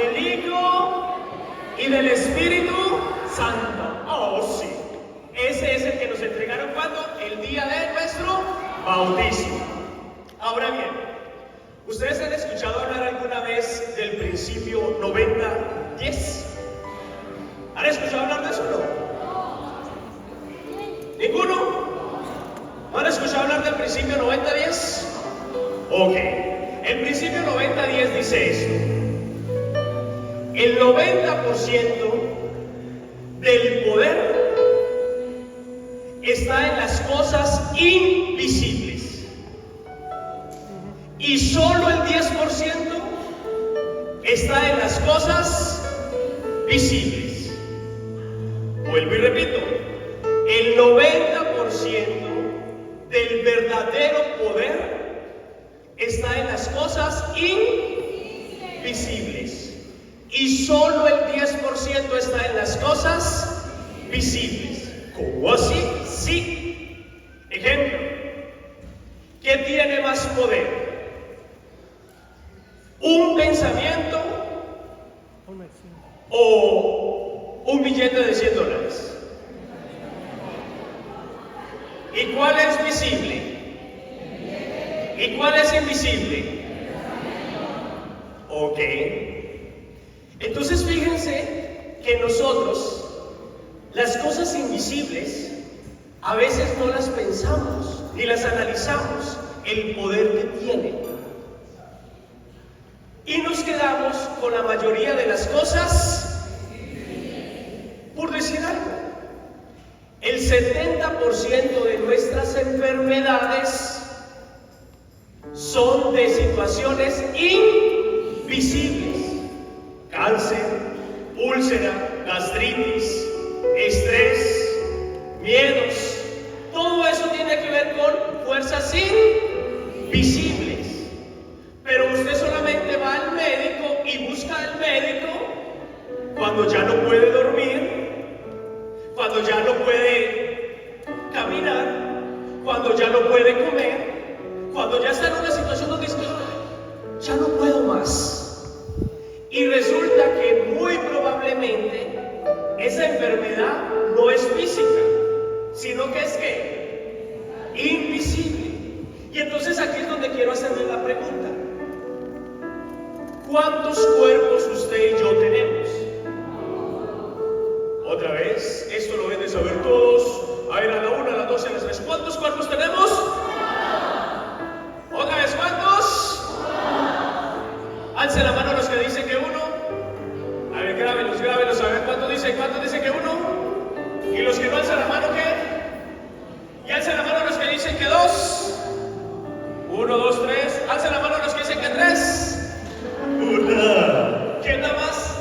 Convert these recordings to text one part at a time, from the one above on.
del Hijo y del Espíritu Santo. Oh, sí. Ese es el que nos entregaron cuando el día de nuestro bautismo. Ahora bien, ¿ustedes han escuchado hablar alguna vez del principio 90-10? ¿Han escuchado hablar de eso o no? ¿Ninguno? ¿No han escuchado hablar del principio 90-10? Ok. El principio 90-10 dice esto: el 90% del poder está en las cosas invisibles y solo el 10% está en las cosas visibles. Vuelvo y repito, el 90% del verdadero poder está en las cosas invisibles y solo el 10% está en las cosas visibles. ¿Cómo así? Sí. Ejemplo, ¿qué tiene más poder? ¿Un pensamiento o un billete de $100? ¿Y cuál es visible? ¿Y cuál es invisible? Ok. Entonces fíjense que nosotros las cosas invisibles a veces no las pensamos ni las analizamos el poder que tienen. Y nos quedamos con la mayoría de las cosas, por decir algo. El 70% de nuestras enfermedades son de situaciones invisibles: cáncer, úlcera, gastritis, estrés, miedos. Todo eso tiene que ver con fuerzas invisibles. Pero usted solamente va al médico y busca al médico cuando ya no puede dormir, cuando ya no puede caminar, cuando ya no puede comer, cuando ya está en una situación donde dice, ya no puedo más. Y resulta que muy probablemente esa enfermedad no es física, sino que es ¿qué? Invisible. Y entonces aquí es donde quiero hacerle la pregunta: ¿cuántos cuerpos usted y yo tenemos? Otra vez, esto lo deben de saber todos. A ver, a la 1, a la 2, a las 3. ¿Cuántos cuerpos tenemos? Otra vez, ¿cuántos? Alce la mano los que dicen que uno. A ver, grábelos, grábelos. A ver, ¿cuántos dicen que uno? ¿Y los que no alzan la mano qué? Y alcen la mano los que dicen que 2. 1, 2, 3. Alcen la mano los que dicen que 3. 1. ¿Quién da más?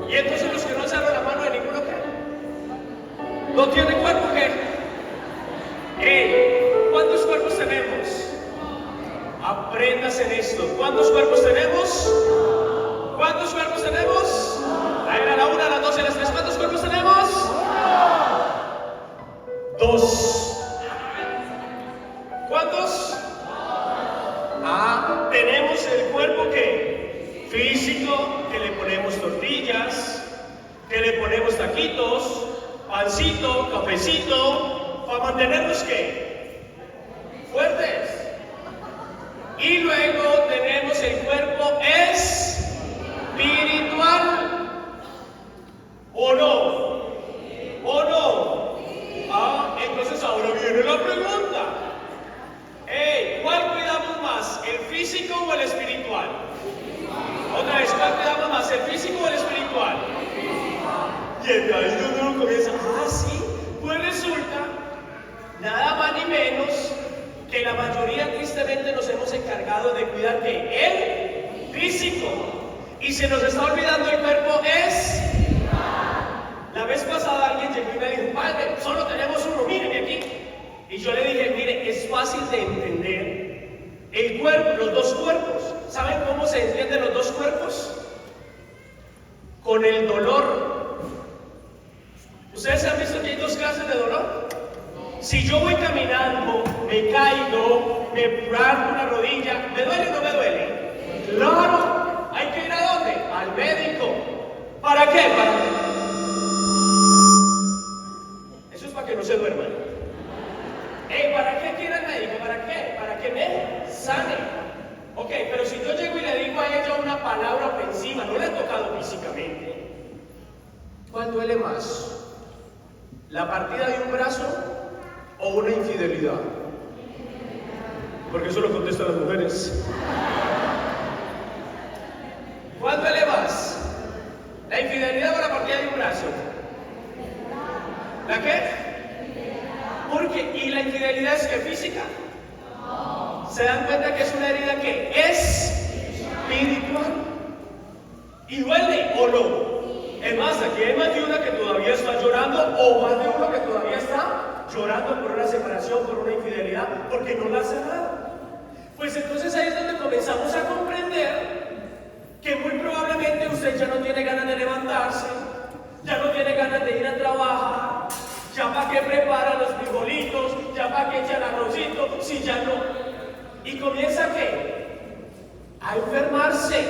Y entonces los que no alzaron la mano de ninguno qué? ¿No tiene cuerpo qué? ¿Cuántos cuerpos tenemos? Aprendas en esto. ¿Cuántos cuerpos tenemos? ¿Cuántos cuerpos tenemos? A ver, a la 1, a la 2, a las 3. ¿Cuántos cuerpos tenemos? 2. ¿Cuántos? Tenemos el cuerpo que físico, que le ponemos tortillas, que le ponemos taquitos, pancito, cafecito, para mantenernos ¿qué? Fuertes. Y luego tenemos el cuerpo espiritual. ¿O no? ¿O no? Entonces ahora viene la pregunta. ¿Cuál cuidamos más? ¿El físico o el espiritual? Otra vez, ¿cuál cuidamos más? ¿El físico o el espiritual? Y ahí es donde uno comienza. Sí. Pues resulta, nada más ni menos que la mayoría tristemente nos hemos encargado de cuidar que el físico, y se nos está olvidando el cuerpo espiritual. La vez pasada alguien llegó y me dijo: padre, solo tenemos uno, míreme aquí. Y yo le dije: mire, es fácil de entender el cuerpo, los dos cuerpos. ¿Saben cómo se entienden los dos cuerpos? Con el dolor. ¿Ustedes han visto que hay dos clases de dolor? Si yo voy caminando, me caigo, me parto una rodilla, ¿me duele o no me duele? Claro, hay que ir ¿a dónde? ¿Para qué? Eso es para que no se duerman. ¿Para qué quiere el médico? ¿Para qué? Para que me sane. Ok, pero si yo llego y le digo a ella una palabra ofensiva, no le he tocado físicamente, ¿cuál duele más? ¿La partida de un brazo o una infidelidad? Porque eso lo contestan las mujeres. ¿Cuál duele más? ¿La infidelidad o la partida de un brazo? ¿La qué? Porque, ¿y la infidelidad es que física? ¿Se dan cuenta que es una herida que es espiritual? ¿Y duele o no? Es más, aquí hay más de una que todavía está llorando, o más de uno que todavía está llorando por una separación, por una infidelidad, porque no la ha cerrado. Pues entonces ahí es donde comenzamos a comprender que muy probablemente usted ya no tiene ganas de levantarse, ya no tiene ganas de ir a trabajar, ya para qué prepara los frijolitos, ya para qué echa el arrocito, si ya no. Y comienza ¿qué? A enfermarse.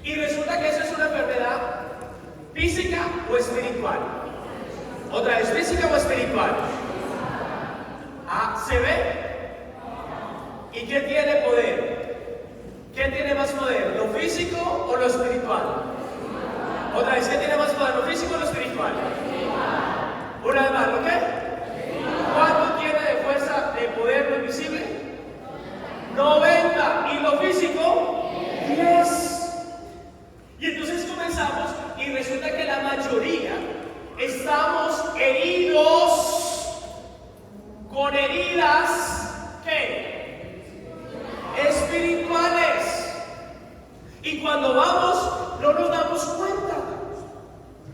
Y resulta que eso es una enfermedad física o espiritual. Otra vez, ¿física o espiritual? ¿Se ve? ¿Y qué tiene poder? ¿Quién tiene más poder? ¿Lo físico o lo espiritual? Otra vez, ¿qué tiene más poder? ¿Lo físico o lo espiritual? Una vez más, ¿lo qué? ¿Cuánto tiene de fuerza, de poder lo invisible? 90. ¿Y lo físico? 10. Y entonces comenzamos y resulta que la mayoría estamos heridos con heridas, ¿qué? Espirituales. Y cuando vamos, no nos damos cuenta.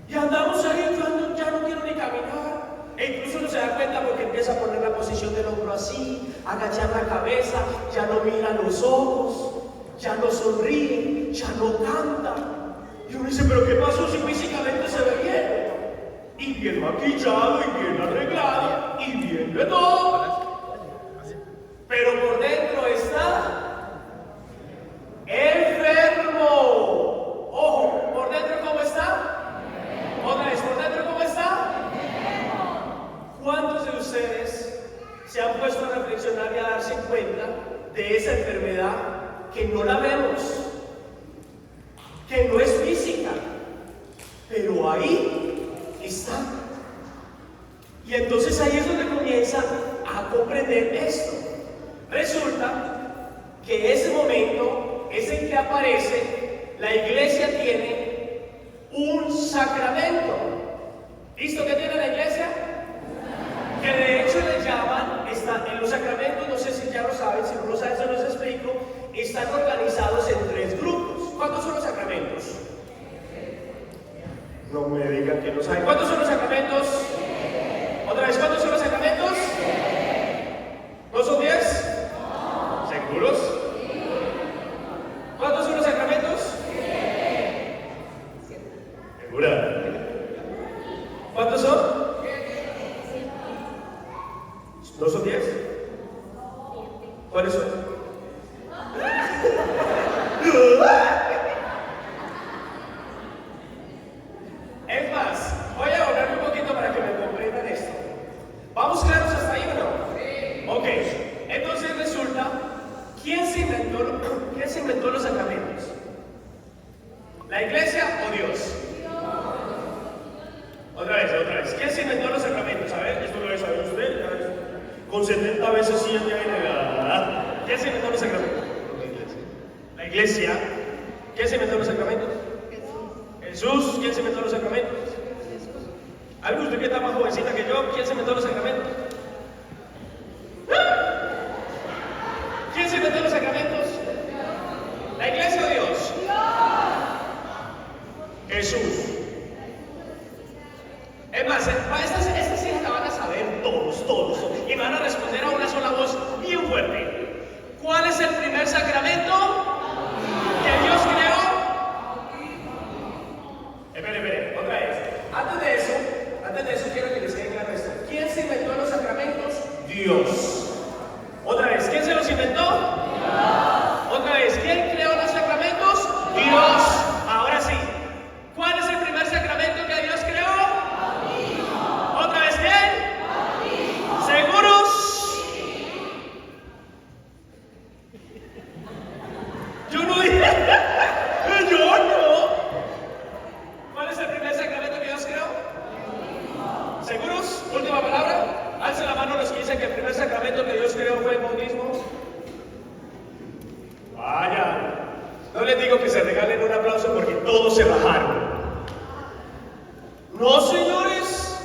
Y andamos ahí, yo ya no quiero ni caminar. E incluso no se da cuenta porque empieza a poner la posición del hombro así, agachar la cabeza, ya no mira los ojos, ya no sonríe, ya no canta. Y uno dice, ¿pero qué pasó si físicamente se ve bien? Y bien maquillado, y bien arreglado, y bien de todo. Pero por dentro está enfermo. Ojo, ¿por dentro cómo está? Otra vez, ¿por dentro cómo está? ¿Cuántos de ustedes se han puesto a reflexionar y a darse cuenta de esa enfermedad que no la vemos, que no es física, pero ahí está? Y entonces ahí es donde comienza a comprender esto. Resulta que ese momento es en que aparece, la iglesia tiene un sacramento. ¿Listo? ¿Qué tiene la iglesia? Que de hecho le llaman, en los sacramentos, no sé si ya lo saben, si no lo saben se los explico, están organizados en 3 grupos. ¿Cuántos son los sacramentos? No me digan que no saben. ¿Cuántos son los sacramentos? Otra vez, ¿cuántos son los sacramentos? ¿No son 10? ¿Seguros? ¿Cuántos son los sacramentos? ¿Segura? ¿Cuántos son? ¿No son 10? ¿Cuáles son? Es más, voy a hablar un poquito para que me comprendan esto. ¿Vamos claros hasta ahí o no? Ok, entonces resulta, ¿quién se inventó los sacramentos? ¿La iglesia o Dios? Otra vez, ¿quién se inventó los sacramentos? A ver, esto lo debe saber usted, con 70 veces 7 en la... ¿Quién se inventó los sacramentos? La iglesia. ¿Quién se inventó los sacramentos? Jesús. ¿Quién se inventó los sacramentos? ¿Algo usted que está más jovencita que yo? ¿Quién se inventó los sacramentos? ¿Quién se inventó los sacramentos? ¿La iglesia o Dios? Jesús. Es más, estas sí la van a saber todos, y van a responder a una sola voz bien fuerte. ¿Cuál es el primer sacramento que Dios creó? Espere, otra vez. Antes de eso quiero que les quede claro esto. ¿Quién se inventó los sacramentos? todos se bajaron. No, señores.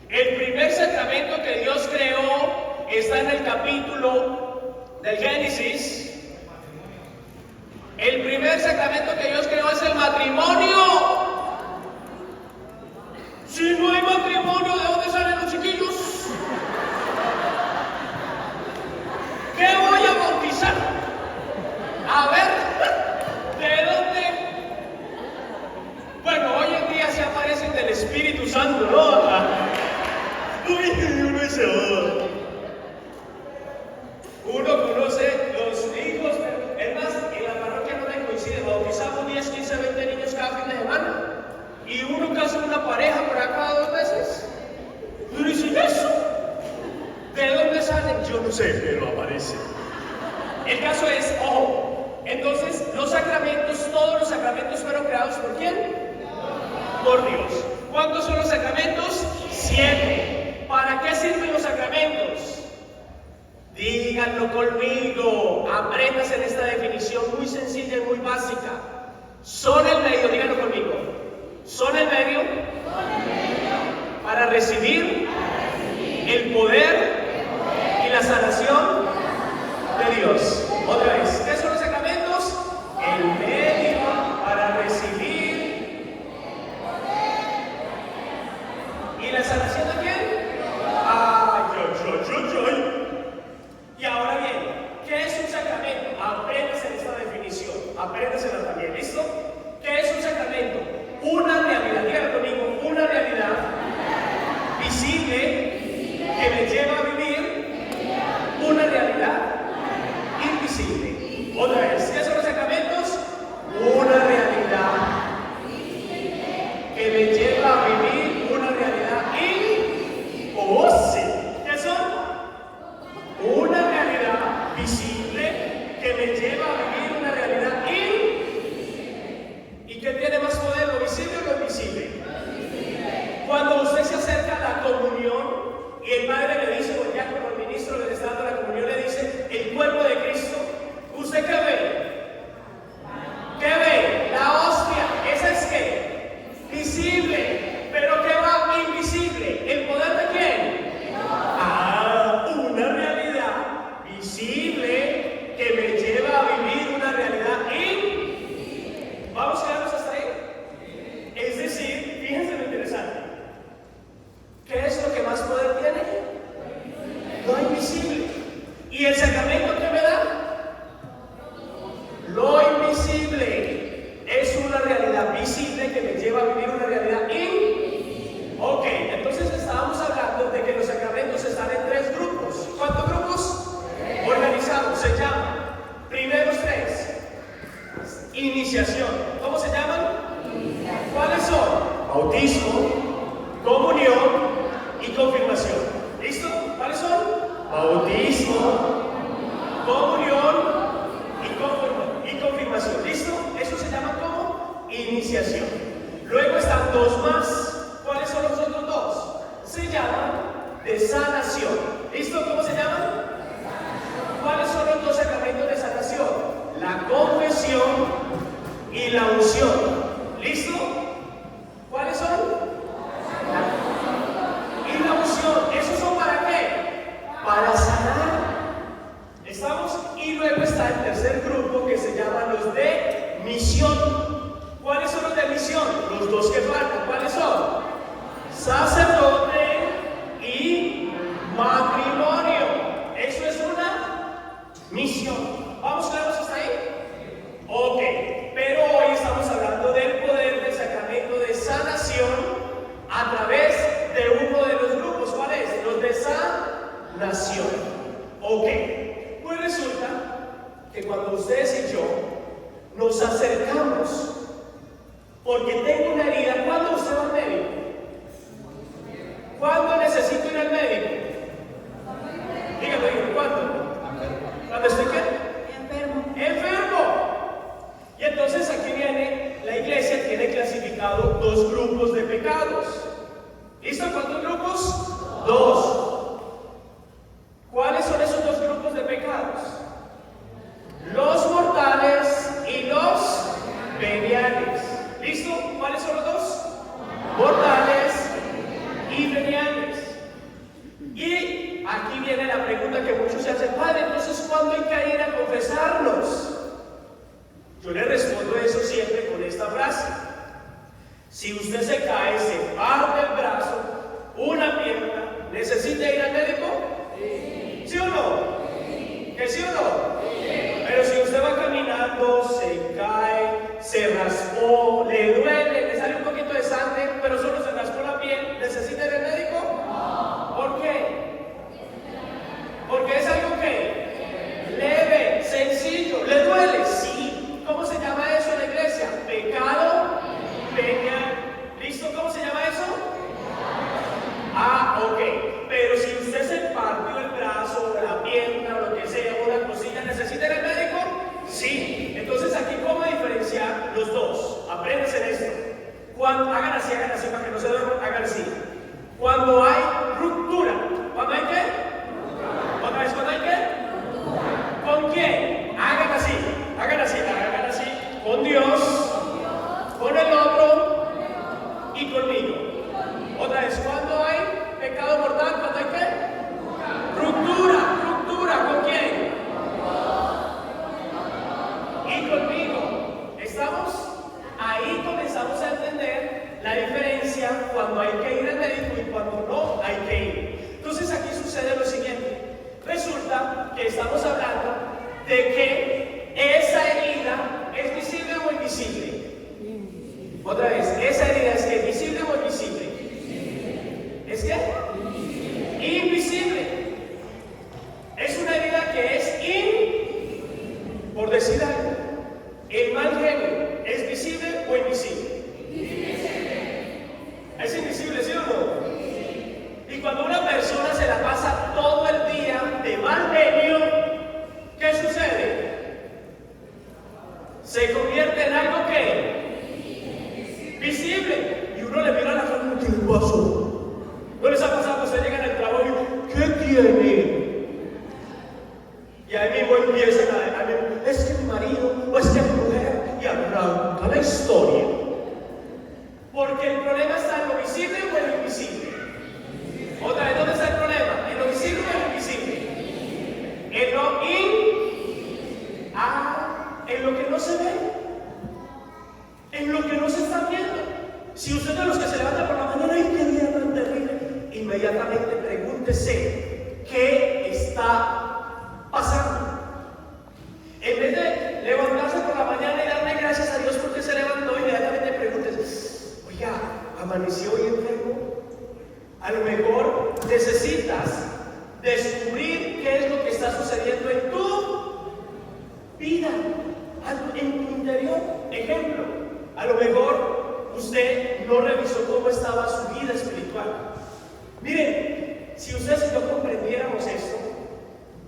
El primer sacramento que Dios creó está en el capítulo del Génesis. El primer sacramento que Dios creó es el matrimonio. Si no hay matrimonio, ¿de dónde salen los chiquillos? ¿Qué voy a bautizar? A ver, ¿de dónde? Bueno, hoy en día se aparecen del Espíritu Santo, ¿no? Uy, uno dice, uno conoce los hijos, pero es más, en la parroquia no me coincide, bautizamos 10, 15, 20 niños cada fin de semana. Y uno casa una pareja por acá cada 2 veces. Y uno dice, ¿eso? ¿De dónde salen? Yo no sé, pero aparece. El caso es, ojo, entonces los sacramentos, todos los sacramentos fueron creados ¿por quién? Por Dios. ¿Cuántos son los sacramentos? 7. ¿Para qué sirven los sacramentos? Díganlo conmigo, apréndase en esta definición muy sencilla y muy básica. Son el medio, díganlo conmigo. Son el medio para recibir el poder y la sanación de Dios. Otra vez, ¿qué son los sacramentos? El medio para recibir y la sanación de quién? Y ahora bien, ¿qué es un sacramento? Apréndase en esta definición, apréndasela también, ¿listo? ¿Qué es un sacramento? Una realidad, díganlo conmigo, una realidad visible que me lleva a vivir una realidad invisible. Otra vez, ¿qué son los sacramentos? Una realidad que me lleva a vivir una realidad imposible. ¿Qué son? Una realidad visible que me lleva a vivir una realidad invisible. ¿Y qué tiene más poder, lo visible o lo invisible? Cuando usted se acerca a la comunión y el padre le dice, o el diácono, el ministro del Estado de la comunión le dice, el cuerpo de Cristo, ¿usted qué ve? ¿Qué ve? La hostia. ¿Esa es qué? Visible. ¿Pero qué va invisible? ¿El poder de quién? Una realidad visible que me lleva a vivir una realidad invisible. ¿Vamos a quedarnos hasta ahí? Es decir, fíjense lo interesante. ¿Qué es lo que más poder tiene? Lo invisible. ¿Y el sacramento que me da? Lo invisible. Es una realidad visible que me lleva a vivir una realidad invisible. Ok, entonces estábamos hablando de que los sacramentos están en 3 grupos. ¿Cuántos grupos? Organizados. Se llaman, primeros 3, iniciación. ¿Cómo se llaman? ¿Cuáles son? Bautismo, comunión y confirmación. ¿Listo? ¿Cuáles son? Bautismo, comunión y confirmación. ¿Listo? Eso se llama como iniciación. Luego están 2 más. ¿Cuáles son los otros 2? Se llaman de sanación. ¿Listo? ¿Cómo se llaman? ¿Cuáles son los 2 sacramentos de sanación? La confesión y la unción. ¿Listo? ¿Cuáles son? Y la unción. ¿Esos son para qué? Para sanar. ¿Estamos? Y luego está el tercer grupo que se llama los de misión. ¿Cuáles son los de misión? Los 2 que faltan. ¿Cuáles son? Sacerdote y matrimonio. Eso es una misión. ¿Vamos claros hasta ahí? Ok, pero hoy estamos hablando del poder del sacramento de sanación a través de uno de los grupos. ¿Cuál es? Los de sanación. Ok, pues resulta que cuando ustedes y yo nos acercamos porque tengo una herida, ¿cuándo usted va al médico? ¿Cuándo necesito ir al médico? Dígame, ¿cuándo? ¿Cuándo estoy qué? Enfermo. Y entonces aquí viene, la iglesia tiene clasificado 2 grupos de pecados. ¿Listo? ¿Cuántos grupos? 2. ¿Cuáles son esos 2 grupos de pecados? Los mortales y los veniales. ¿cuándo hay que ir a confesarnos? Yo le respondo eso siempre con esta frase. Si usted se cae, se parte el brazo, una pierna, ¿necesita ir al médico? Sí. ¿Sí o no? Sí. ¿Que sí o no? Sí. Pero si usted va caminando, se cae, se raspó, le duele, le sale un poquito de sangre, pero solo se raspó la piel, ¿necesita ir al médico? No. ¿Por qué? Porque es algo que leve, sencillo, ¿le duele? Sí. ¿Cómo se llama eso en la iglesia? Pecado venial. ¿Listo? ¿Cómo se llama eso? Ah, ok. Pero si usted se partió el brazo, o la pierna, o lo que sea, o una cosilla, ¿necesita ir al médico? Sí. Entonces aquí, ¿cómo diferenciar los dos? Apréndanse esto. Hagan así para que no se duerman, hagan así. Cuando hay ruptura, ¿cuándo hay qué? ¿Otra vez cuándo hay qué? ¿Con quién? Hagan así, con Dios, con el otro y conmigo. Otra vez, ¿cuándo hay pecado mortal? ¿Cuándo hay qué? Ruptura, ¿con quién? Y conmigo. ¿Estamos? Ahí comenzamos a entender la diferencia cuando hay que ir al médico y cuando no hay que ir. Entonces aquí sucede lo siguiente. Resulta que estamos hablando de que esa herida es visible o invisible. Otra vez, ¿esa herida es que visible o invisible? ¿Es qué? Invisible. Es una herida que es por decir algo. El mal genio, ¿es visible o invisible? ¿Es invisible, sí o no? Y cuando una persona se la pasa todo el día de mal genio, ¿qué sucede? Se convierte en algo que visible. Y uno le mira a la cara, ¿qué le pasó? ¿No les ha pasado que usted llega en el trabajo y ¿qué tiene? Y ahí mismo empiezan a es que mi marido, o es que mi mujer, y arranca la historia. Porque el problema está en lo visible o en lo invisible. Otra vez, ¿dónde está el problema? ¿En lo visible o en lo invisible? En lo que no se ve, en lo que no se está viendo. Si usted es de los que se levanta por la mañana, ¡ay, qué día tan terrible! Inmediatamente pregúntese, ¿qué está pasando? En vez de levantarse por la mañana y darle gracias a Dios porque se levantó, inmediatamente pregúntese, oiga, ¿amaneció hoy enfermo? A lo mejor necesitas descubrir qué es lo que está sucediendo en tu vida, en tu interior. Ejemplo, a lo mejor usted no revisó cómo estaba su vida espiritual. Miren, si ustedes y yo comprendiéramos esto,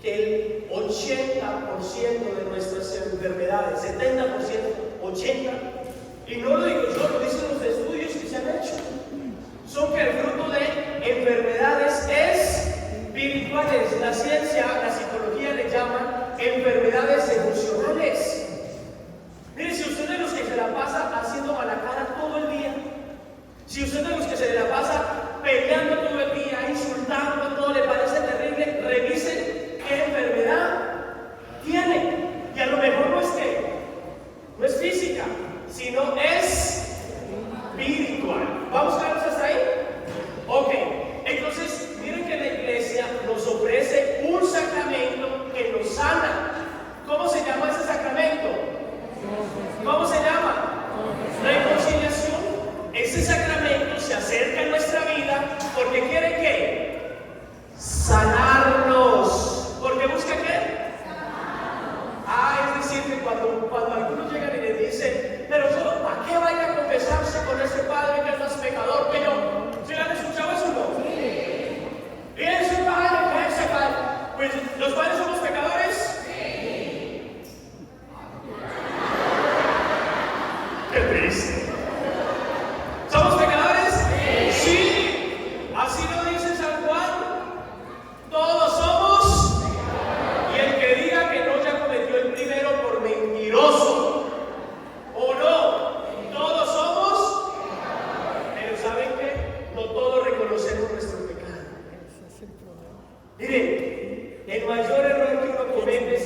que el 80% de nuestras enfermedades, 70%, 80%, y no lo digo yo, lo dicen los estudios que se han hecho, son que el fruto de enfermedades espirituales. La ciencia, la psicología le llama enfermedades emocionales. Mire, si usted es de los que se la pasa haciendo mala cara todo el día, si usted es de los que se la pasa peleando todo el día, insultando, todo le parece terrible, revise qué enfermedad tiene. Y a lo mejor no es física, sino es espiritual. ¿Vamos claros hasta ahí? Ok, entonces miren que la iglesia nos ofrece un sacramento que nos sana. ¿Cómo se llama ese sacramento? ¿Cómo se llama? Reconciliación. Ese sacramento se acerca a nuestra vida porque quiere ¿qué? Sanarnos. ¿Porque busca qué? Es decir, que cuando algunos llegan y le dicen, pero solo ¿para qué vaya a confesarse con ese padre que es más pecador que yo? ¿Sí le han escuchado eso o no? Sí. ¿Y ese padre que es ese padre? Pues, ¿los padres somos pecadores? Sí. Qué triste. ¿Somos pecadores? Sí. Así lo dice San Juan. Todos somos. Y el que diga que no ya cometió el primero por mentiroso. ¿O no? Todos somos. Pero ¿saben qué? No todos reconocemos nuestro pecado. Miren, el mayor error que uno comete es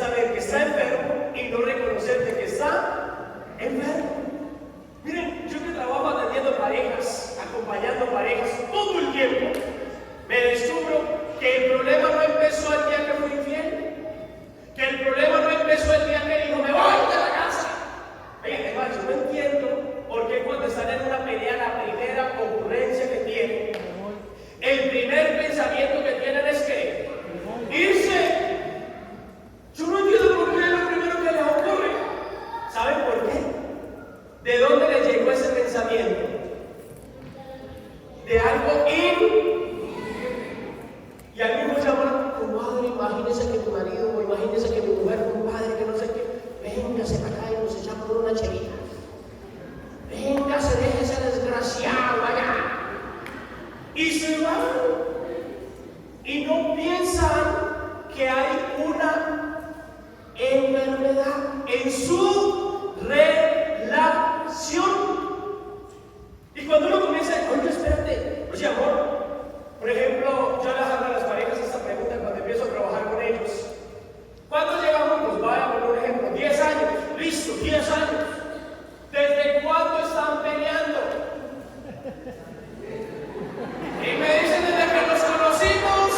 demasiado allá. Y se van. Y no piensan que hay una enfermedad en su relación. Y cuando uno comienza a decir, oye, espérate, oye, amor, por ejemplo, yo les hago a las parejas esta pregunta cuando empiezo a trabajar con ellos. ¿Cuántos llevan juntos? Vaya a poner un ejemplo, 10 años, listo, 10 años. ¿Desde cuándo están peleando? Y me dicen desde que nos conocimos.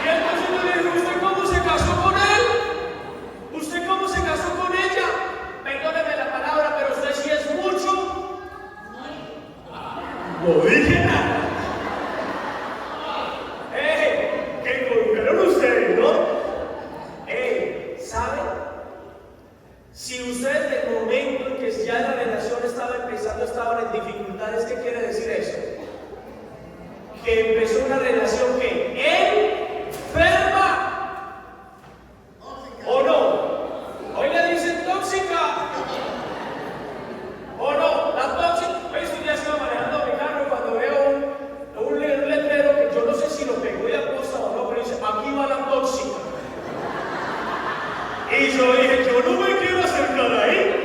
Y entonces yo le digo, ¿usted cómo se casó con él? ¿Usted cómo se casó con ella? Perdóneme la palabra, pero usted sí es mucho. No dije nada. Que colocaron ustedes, ¿no? ¿Saben? Si ustedes del momento en que ya la relación estaba empezando estaban en dificultades, ¿qué quiere decir eso? Que empezó una relación que enferma. ¿O no? Hoy le dicen tóxica. ¿O no? La tóxica. Hoy estos días iba manejando mi carro cuando veo un letrero que yo no sé si lo pegó de aposta o no, pero dice, aquí va la tóxica. Y yo dije, yo no me quiero acercar ahí.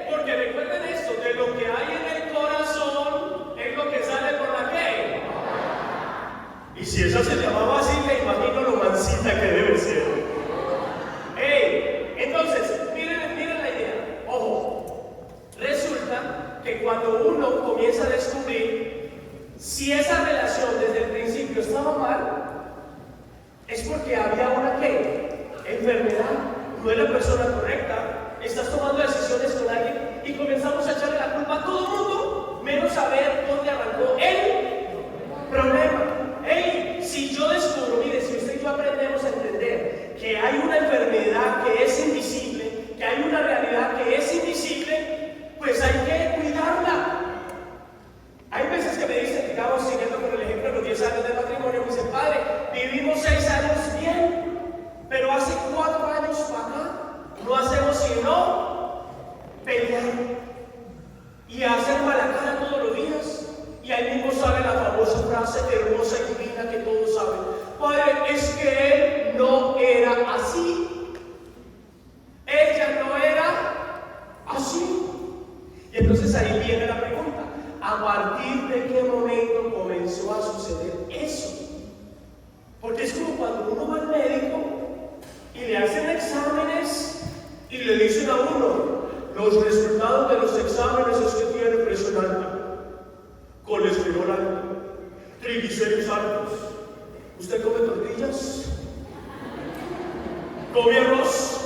Porque recuerden esto, de lo que hay en el corazón es lo que sale por la que. Y si esa se llamaba así, me imagino lo mansita que debe ser. Entonces, miren la idea. Ojo, resulta que cuando uno comienza a descubrir si esa relación desde el principio estaba mal, es porque había una ¿qué? Enfermedad, no es la persona correcta, estás tomando decisiones con alguien y comenzamos a echarle la culpa a todo el mundo, menos saber dónde arrancó el problema. Si yo descubro, mire, si usted y yo aprendemos a entender que hay una enfermedad que es invisible, que hay una realidad que es invisible, pues hay que cuidarla. Hay veces que me dicen, digamos, siguiendo con el ejemplo de los 10 años de matrimonio, me dicen, padre, vivimos 6 años bien, pero hace 4 años para acá no hacemos sino pelear y hacer mala cara todos los días. Y ahí mismo sale la famosa frase hermosa y divina que todos saben. Padre, es que él no era así. Ella no era así. Y entonces ahí viene la pregunta. ¿A partir de qué momento comenzó a suceder eso? Porque es como cuando uno va al médico y le hacen exámenes y le dicen a uno, los resultados de los exámenes es que tiene presión alta, colesterol alto, triglicéridos altos. ¿Usted come tortillas? ¿Come arroz?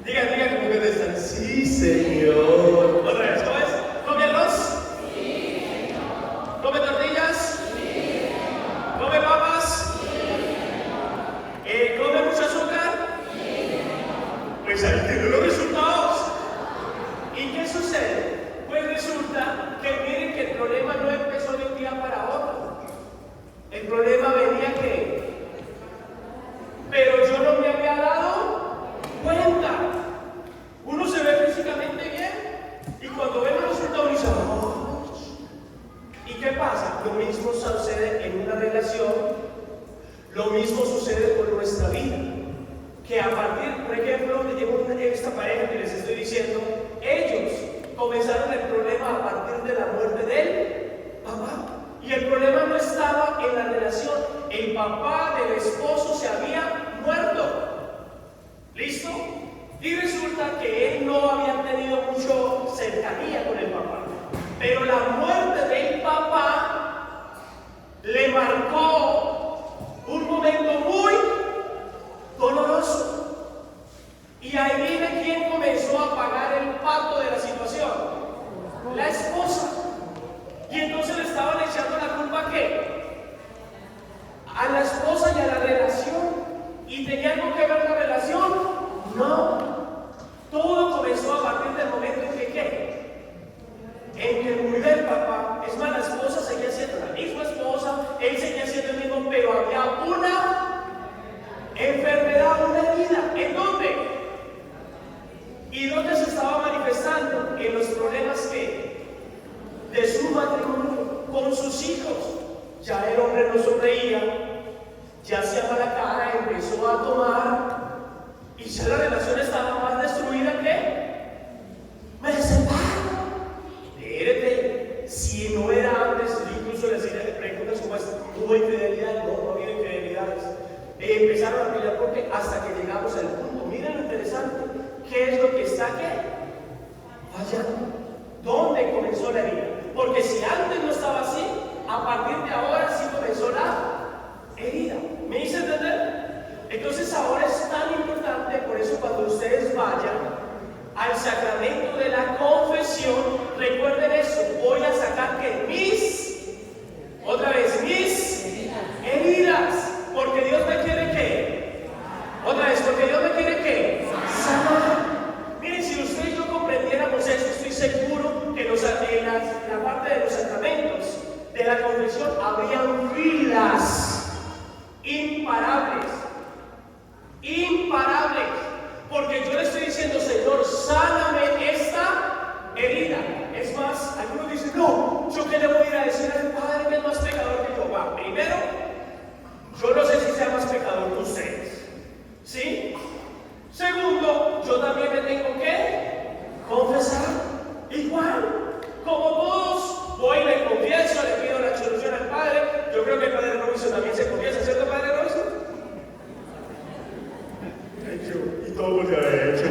Diga como que están. Sí, señor. Otra vez, ¿cómo es? ¿Come arroz? Sí, señor. ¿Come tortillas? Sí, señor. ¿Come papas? Sí, señor. ¿Come mucho azúcar? Sí, señor. Pues ahí tiene los resultados. ¿Y qué sucede? Pues resulta que miren que el problema no empezó de un día para otro. El problema venía que, pero yo no me había dado cuenta. Uno se ve físicamente bien y cuando ve los resultados dice, oh. ¿Y qué pasa? Lo mismo sucede en una relación, lo mismo sucede con nuestra vida. Que a partir, por ejemplo, de esta pareja que les estoy diciendo, ellos comenzaron el problema a partir de la muerte del papá. Y el problema no estaba en la relación. El papá del esposo se había muerto. ¿Listo? Y resulta que él no había tenido mucho cercanía con el papá. Pero la muerte del papá le marcó un momento muy doloroso. Y ahí viene quien comenzó a pagar el pato de la situación. La esposa. Y entonces le estaban echando la culpa ¿a qué? A la esposa y a la relación. ¿Y tenía algo que ver la relación? No. Todo comenzó a partir del momento en que ¿qué? En que murió el papá. Es más, la esposa seguía siendo la misma esposa, él seguía siendo el mismo, pero había una enfermedad, una herida. ¿En dónde? ¿Y dónde se estaba manifestando? qué es lo que está fallando. ¿Dónde comenzó la herida? Porque si antes no estaba así, a partir de ahora sí comenzó la herida. ¿Me hice entender? Entonces ahora es tan importante, por eso cuando ustedes vayan al sacramento de la confesión, recuerden eso, voy a sacar que mis heridas, porque Dios me quiere que, porque Dios me quiere que sanar. Miren, si usted y yo comprendiéramos eso, estoy seguro que en la parte de los sacramentos de la confesión habrían filas imparables, porque yo le estoy diciendo, Señor, sáname esta herida. Es más, algunos dicen, no, ¿yo qué le voy a ir a decir al Padre que es más pecador que yo? Va, primero, yo no sé si sea más pecador que ustedes, ¿sí? Segundo, yo también me tengo que confesar. Igual, como todos, voy y me confieso, le pido la absolución al Padre. Yo creo que el Padre Robinson también se confiesa, ¿cierto, Padre Robinson? Y todo se ha hecho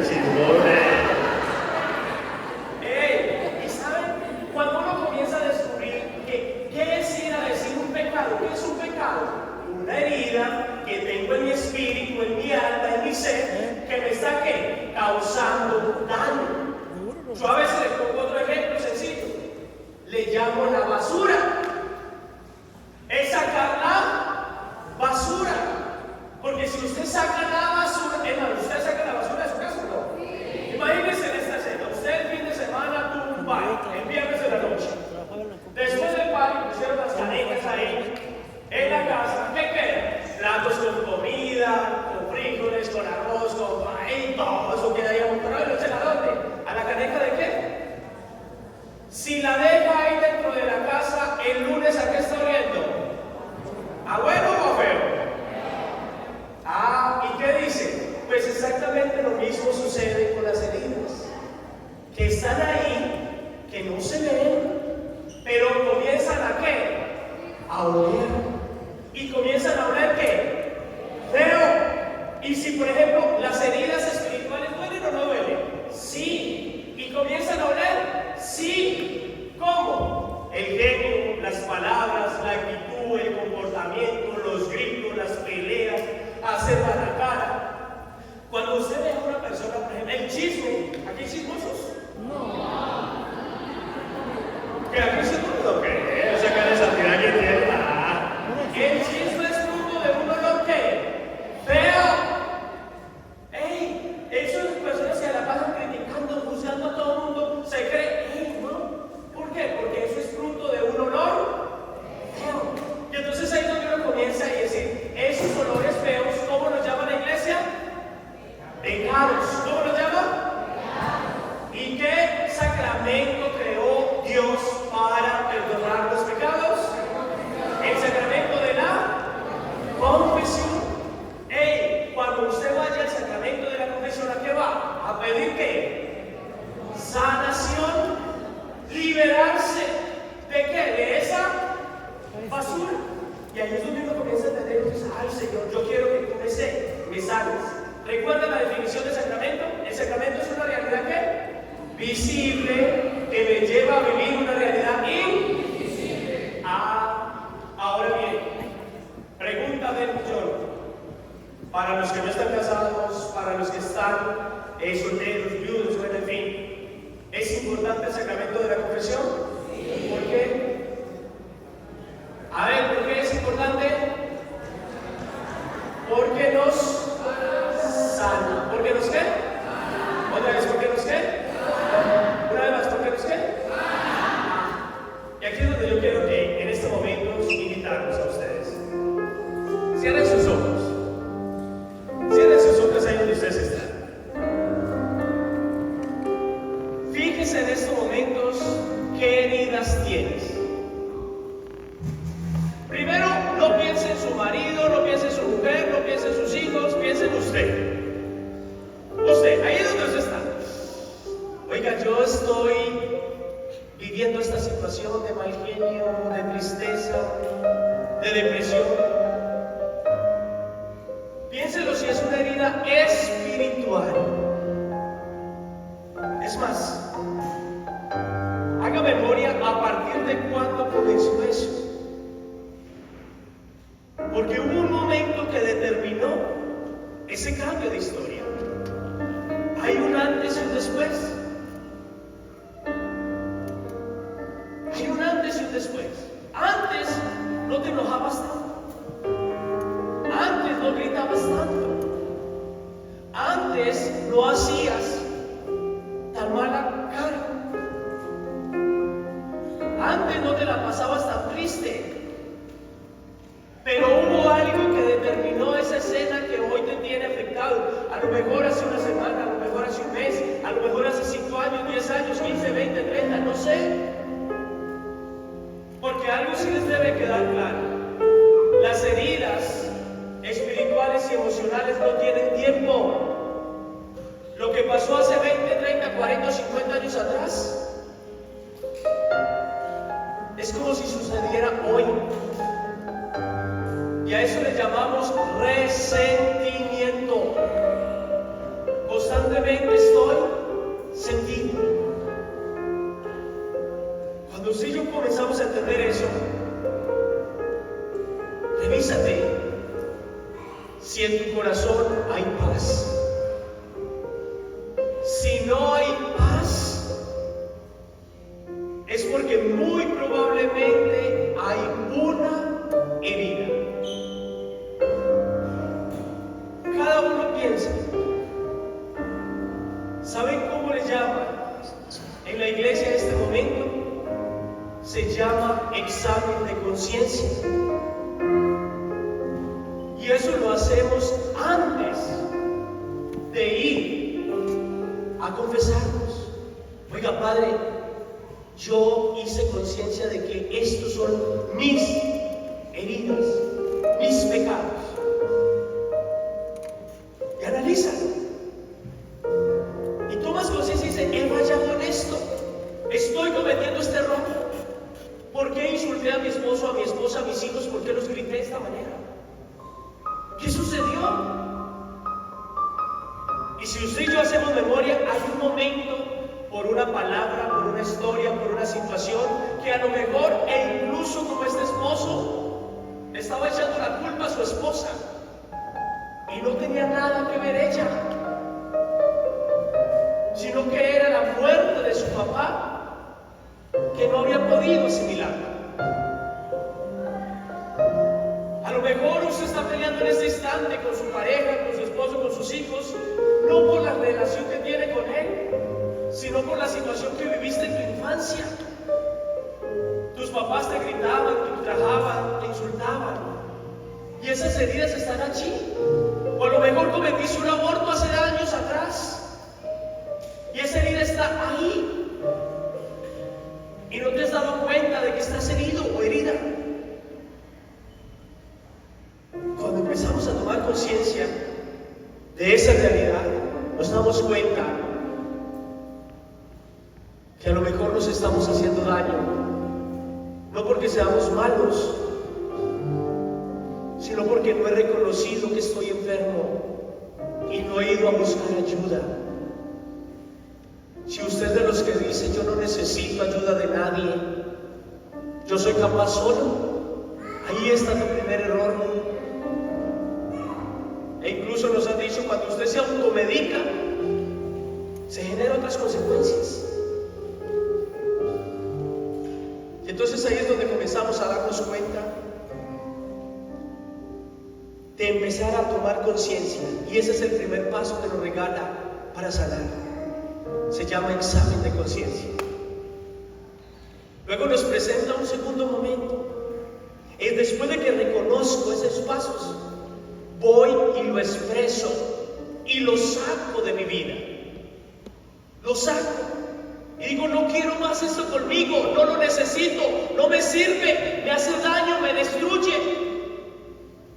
¿y saben? Cuando uno comienza a descubrir qué es ir a decir un pecado, ¿qué es un pecado? Una herida que tengo en mi espíritu, en mi alma, en mi ser, que me está causando daño. Yo a veces le pongo otro ejemplo sencillo. Le llamo la basura. Es sacar la basura. Porque si usted saca la basura, ¿usted saca la basura de su casa o no? Sí. Imagínese en esta escena. Usted el fin de semana tuvo un party, el viernes de la noche. Después del party pusieron las canecas ahí en la casa. ¿Qué queda? Platos con comida, con frijoles, con arroz, con todo eso queda ahí amontonado. ¿Y lo echen a dónde? ¿A la caneca de qué? Si la deja ahí dentro de la casa, el lunes ¿a qué está oliendo? ¿A bueno o a feo? ¿Y qué dice? Pues exactamente lo mismo sucede con las heridas, que están ahí, que no se ven, pero comienzan ¿a qué? A oler. ¿Y comienzan a oler qué? Feo. Y si, por ejemplo, las heridas espirituales duelen o no duelen, sí. Y comienzan a oler, sí. ¿Cómo? El genio, las palabras, la actitud, el comportamiento, los gritos, las peleas, hacer la cara. Cuando usted ve a una persona, por ejemplo, el chisme, ¿aquí hay chismosos? No. ¿Que aquí se puede qué? O sea, que la santidad que tiene. El chisme es fruto de un olor que feo. Esas personas que la pasan criticando, juzgando a todo el mundo, se creen, ¿no? ¿Por qué? Porque eso es fruto de un olor feo. Y entonces ahí es donde uno comienza a decir, esos olores feos, ¿cómo los llama la iglesia? Pecados. ¿Cómo los llama? ¿Y qué sacramento creó Dios para perdonar los pecados? El sacramento de la confesión. Cuando usted vaya al sacramento de la confesión, ¿a qué va? A pedir ¿qué? Sanación, liberarse. ¿De qué? De esa basura. Y ahí es donde uno comienza a entender, ay Señor, yo quiero que tú me sanes. ¿Recuerdan la definición de sacramento? El sacramento es una realidad ¿qué? Visible, que me lleva a vivir una realidad invisible. Ahora bien, pregunta del millón. Para los que no están casados, para los que están solteros, viudos, bueno, en fin, ¿es importante el sacramento de la confesión? Sí. ¿Por qué? A ver, ¿por qué es importante? Porque nos sana. ¿Por qué nos qué? Otra vez, ¿por qué nos qué? Una vez más, ¿por qué nos qué? Y aquí es donde yo quiero que en este momento invitarlos a ustedes. Cierren sus ojos. Cierren sus ojos ahí donde ustedes están. Fíjense en estos momentos qué heridas tienes. Primero, no piense en su marido, no piense en su mujer, no piense en sus hijos, piense en usted. Usted, ahí es donde usted está. Oiga, yo estoy viviendo esta situación de mal genio, de tristeza, de depresión. Piénselo si es una herida espiritual. Es más, haga memoria a partir de cuándo comenzó eso. Porque hubo un momento que determinó ese cambio de historia. Hay un antes y un después. Hay un antes y un después. Antes no te enojabas tanto. Antes no gritabas tanto. Antes no hacías tan mala cara. Antes no te la pasabas tan triste. Pero hubo algo que determinó esa escena que hoy te tiene afectado. A lo mejor hace una semana, a lo mejor hace un mes, a lo mejor hace 5 años, 10 años, 15, 20, 30, no sé. Porque algo sí les debe quedar claro. Las heridas espirituales y emocionales no tienen tiempo. Lo que pasó hace 20, 30, 40 o 50 años atrás es como si sucediera hoy. Y a eso le llamamos resentimiento. Constantemente estoy sentido. Cuando usted y yo comenzamos a entender eso, revísate si en tu corazón hay paz. Si no hay paz, es porque muy probablemente hay una herida. Cada uno piensa. ¿Saben cómo le llaman en la iglesia en este momento? Se llama examen de conciencia. Y eso lo hacemos antes de ir a confesarnos. Oiga, Padre, yo hice conciencia de que estos son mis heridas, mis pecados. Y analizan. Y tomas conciencia y dices, he fallado en esto. Estoy cometiendo este error. ¿Por qué insulté a mi esposo, a mi esposa, a mis hijos? ¿Por qué los grité de esta manera? ¿Qué sucedió? Y si usted y yo hacemos memoria, hay un momento, por una palabra, por una historia, por una situación, que a lo mejor, e incluso como este esposo, estaba echando la culpa a su esposa y no tenía nada que ver ella, sino que era la muerte de su papá que no había podido asimilarla. A lo mejor usted está peleando en este instante con su pareja, con su esposo, con sus hijos, no por la relación que tiene con él, sino por la situación que viviste en tu infancia. Tus papás te gritaban, te ultrajaban, te insultaban, y esas heridas están allí. O a lo mejor cometiste un aborto hace años atrás, y esa herida está ahí, y no te has dado cuenta de que estás herido o herida. Cuando empezamos a tomar conciencia de esa realidad, nos damos cuenta que a lo mejor nos estamos haciendo daño, no porque seamos malos, sino porque no he reconocido que estoy enfermo y no he ido a buscar ayuda. Si usted es de los que dice, yo no necesito ayuda de nadie, yo soy capaz solo, ahí está tu primer error. E incluso nos han dicho, cuando usted se automedica, se generan otras consecuencias. Y entonces ahí es donde comenzamos a darnos cuenta de empezar a tomar conciencia. Y ese es el primer paso que nos regala para sanar. Se llama examen de conciencia. Luego nos presenta un segundo momento. Es después de que reconozco esos pasos, voy y lo expreso y lo saco de mi vida. Lo saco y digo, no quiero más esto conmigo, no lo necesito, no me sirve, me hace daño, me destruye.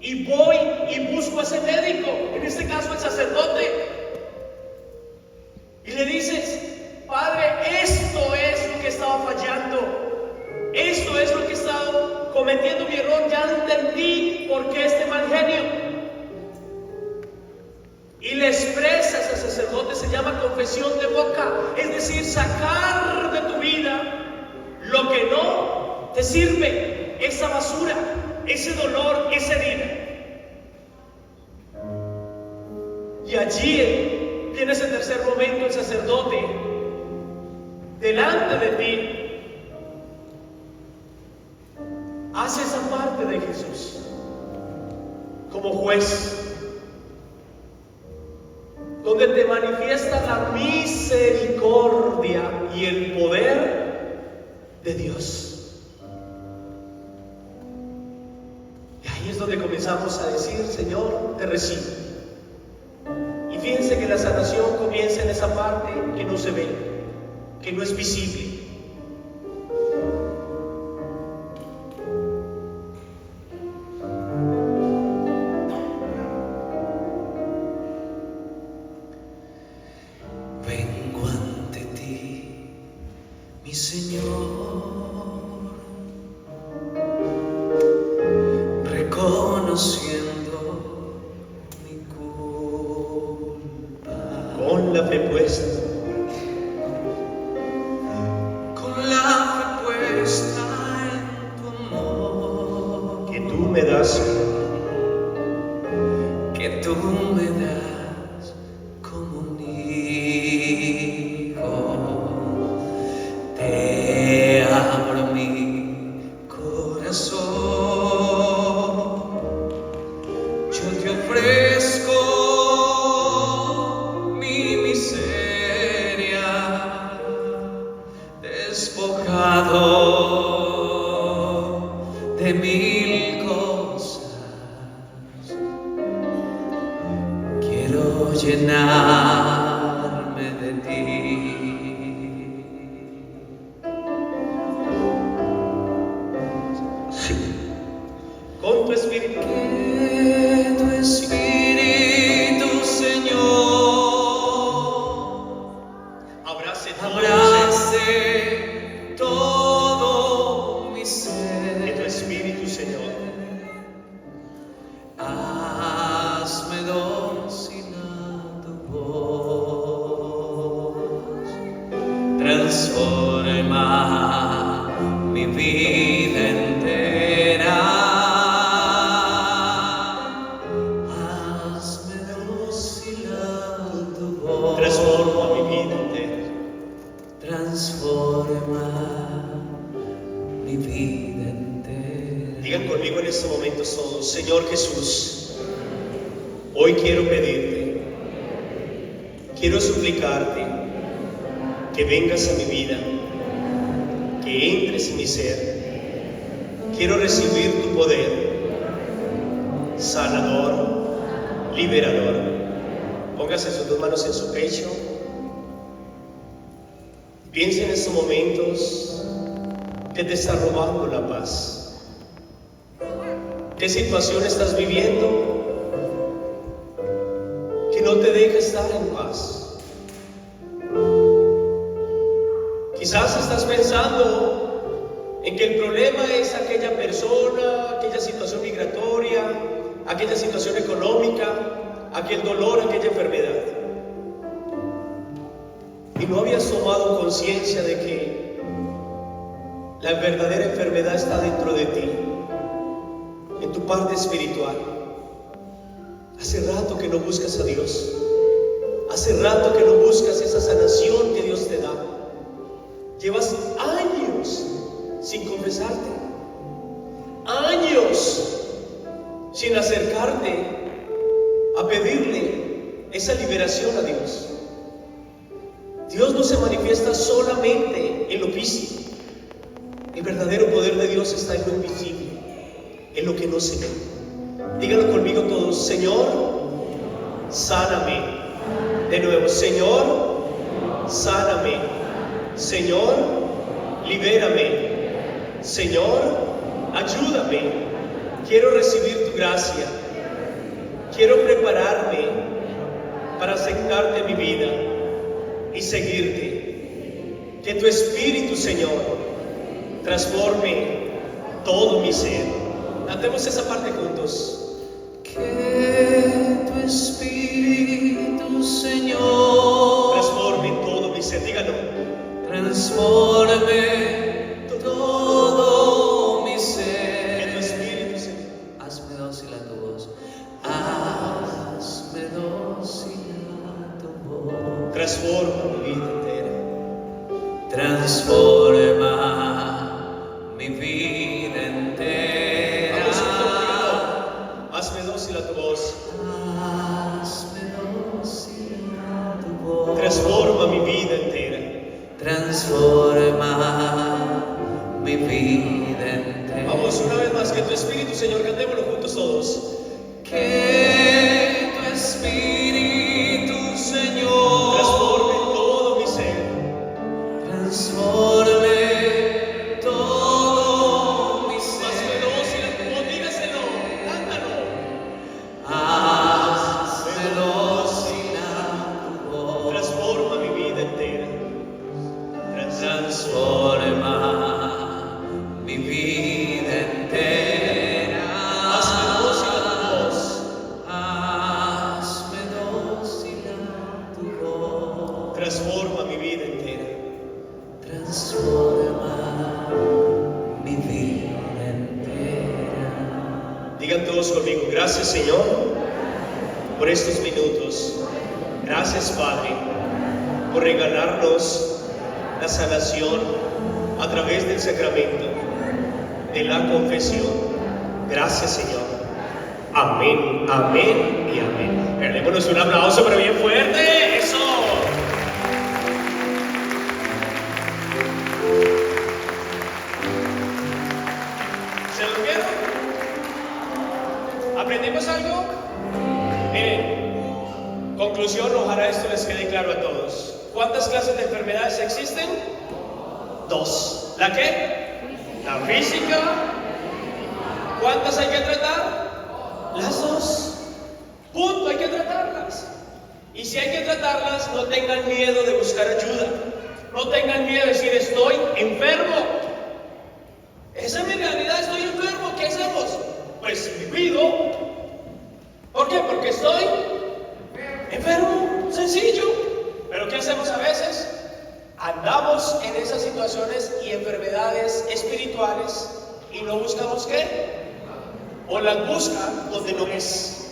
Y voy y busco a ese médico, en este caso el sacerdote, y le dices, Padre, esto es lo que estaba fallando, esto es lo que he estado cometiendo mi error, ya entendí por qué este mal genio. Y le expresas al sacerdote, se llama confesión de boca, es decir, sacar de tu vida lo que no te sirve, esa basura, ese dolor, esa herida. Y allí viene ese tercer momento, el sacerdote, delante de ti, hace esa parte de Jesús como juez, donde te manifiesta la misericordia y el poder de Dios. Y ahí es donde comenzamos a decir: Señor, te recibo. Y fíjense que la sanación comienza en esa parte que no se ve, que no es visible. Vengo ante ti, mi Señor, reconociendo mi culpa. Con la fe puesta, con la fe puesta en tu amor, que tú me das, que tú me das como un hijo. Te abro mi corazón, yo te ofrezco mi miseria, despojado de mil cosas. Quiero llenarme de ti. con tu espíritu, Que tu espíritu, Señor, abrace todo mi de ser. tu espíritu, Señor. Hazme dócil a tu voz, transforma mi vida entera. Hazme dócil a tu voz, Transforma mi vida entera. transforma mi vida entera. Digan conmigo en este momento todos: Señor Jesús, hoy quiero pedirte, quiero suplicarte que vengas a mi vida, que entres en mi ser. Quiero recibir tu poder sanador, liberador. Póngase sus dos manos en su pecho. Piensa en estos momentos que te está robando la paz. ¿Qué situación estás viviendo que no te deja estar en paz? Quizás estás pensando en que el problema es aquella persona, aquella situación migratoria, aquella situación económica, aquel dolor, aquella enfermedad. Y no habías tomado conciencia de que la verdadera enfermedad está dentro de ti, en tu parte espiritual. Hace rato que no buscas a Dios. Hace rato que no buscas esa sanación que Dios te da. Llevas años sin confesarte, años sin acercarte a pedirle esa liberación a Dios. Dios no se manifiesta solamente en lo físico. El verdadero poder de Dios está en lo invisible, en lo que no se ve. Díganlo conmigo todos: Señor, sáname. De nuevo: Señor, sáname. Señor, libérame. Señor, ayúdame. Quiero recibir tu gracia. Quiero prepararme para aceptarte en mi vida y seguirte. Que tu Espíritu, Señor, transforme todo mi ser. Cantemos esa parte juntos. Que tu Espíritu, Señor. Transforme todo mi ser. Dígalo. Transforme todo mi Que tu ser. Espíritu, Señor, Hazme dócil a tu voz. Hazme dócil a tu voz. transforma mi vida entera. Transforma mi vida entera. Vamos juntos, hazme dócil a tu voz. Hazme dócil a tu voz. Transforma mi vida entera. Transforma mi vida entera. Vamos una vez más, que tu Espíritu, Señor, cantémoslo juntos todos. Que tu Espíritu, Señor, Transforme todo mi ser. transforme todo mi Hazme dócil a tu ser. voz, dígaselo, cántalo. Hazme dócil a tu voz. Transforma mi vida entera. Transforma mi vida entera. Hazme dócil a tu voz. Hazme dócil a tu voz. Transforma mi vida entera. Transforma mi vida entera. Digan todos conmigo, gracias, Señor, por estos minutos. Gracias, Padre, por regalarnos la sanación a través del sacramento de la confesión. Gracias, Señor. Amén, amén y amén. Démonos un aplauso, pero bien fuerte. Eso. ¿Se durmieron? ¿Aprendimos algo? Miren, conclusión, ojalá esto les quede claro a todos. ¿Cuántas clases de enfermedades existen? Dos. ¿La qué? La física. ¿Cuántas hay que tratar? Las dos. Punto, hay que tratarlas. Y si hay que tratarlas, no tengan miedo de buscar ayuda. No tengan miedo de decir, estoy enfermo. Esa es mi realidad, estoy enfermo. ¿Qué hacemos? Pues me cuido. ¿Por qué? Porque estoy enfermo. Sencillo. Pero ¿qué hacemos a veces? Andamos en esas situaciones y enfermedades espirituales y no buscamos qué. O las buscan donde no es.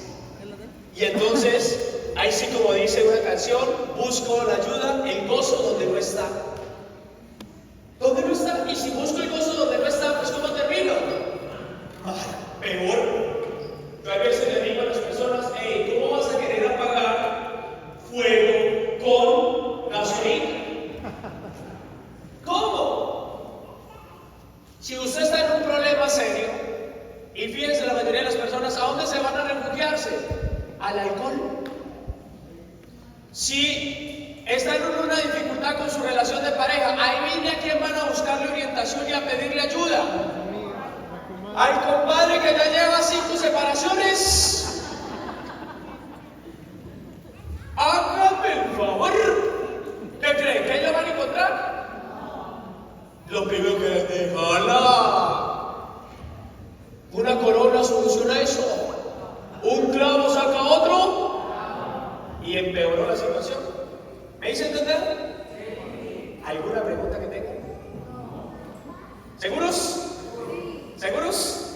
Y entonces, ahí sí, como dice una canción, busco la ayuda, el gozo donde no está. ¿Dónde no está? Y si busco el gozo donde no está, pues ¿cómo termino? Peor. Yo a veces le digo a las personas, hey, ¿cómo vas a querer apagar fuego con gasolina? ¿Cómo? Si usted está en un problema serio, y fíjense, la mayoría de las personas, ¿a dónde se van a refugiarse? Al alcohol. Si está en una dificultad con su relación de pareja, ahí viene a quién van a buscarle orientación y a pedirle ayuda. Al compadre que ya lleva 5 separaciones. Hágame el favor. ¿Qué creen? ¿Que ellos van a encontrar? Lo primero que les digo, ¡hala! Una corona soluciona eso. Un clavo saca otro y empeoró la situación. ¿Me hice entender? ¿Alguna pregunta que tengan? ¿Seguros? ¿Seguros?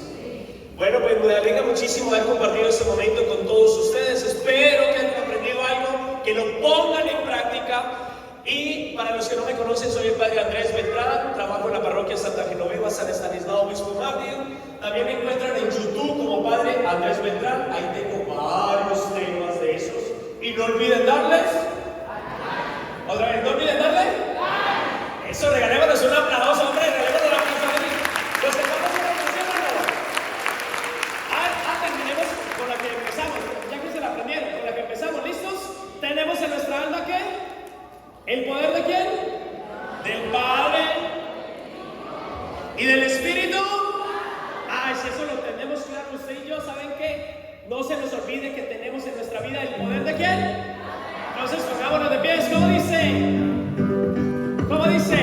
Bueno, pues me alegra muchísimo haber compartido este momento con todos ustedes. Espero que hayan aprendido algo, que lo pongan en práctica. Y para los que no me conocen, soy el padre Andrés Beltrán, trabajo en la parroquia Santa Genoveva, San Estanislao, Obispo Mártir. También me encuentran en YouTube como padre Andrés Beltrán, ahí tengo varios temas de esos. Y no olviden darles, otra vez, no olviden darle, eso, regalémonos un aplauso, hombre, regalémonos un aplauso a él. Los que estamos en la canción, terminemos con la que empezamos, ya que se la aprendieron, con la que empezamos, ¿listos? Tenemos en nuestra alma, ¿qué? ¿El poder de quién? Del Padre y del Espíritu. Si eso lo tenemos claro, usted y yo, ¿saben qué? No se nos olvide que tenemos en nuestra vida el poder de quién. Entonces pongámonos de pies, ¿cómo dice? ¿Cómo dice?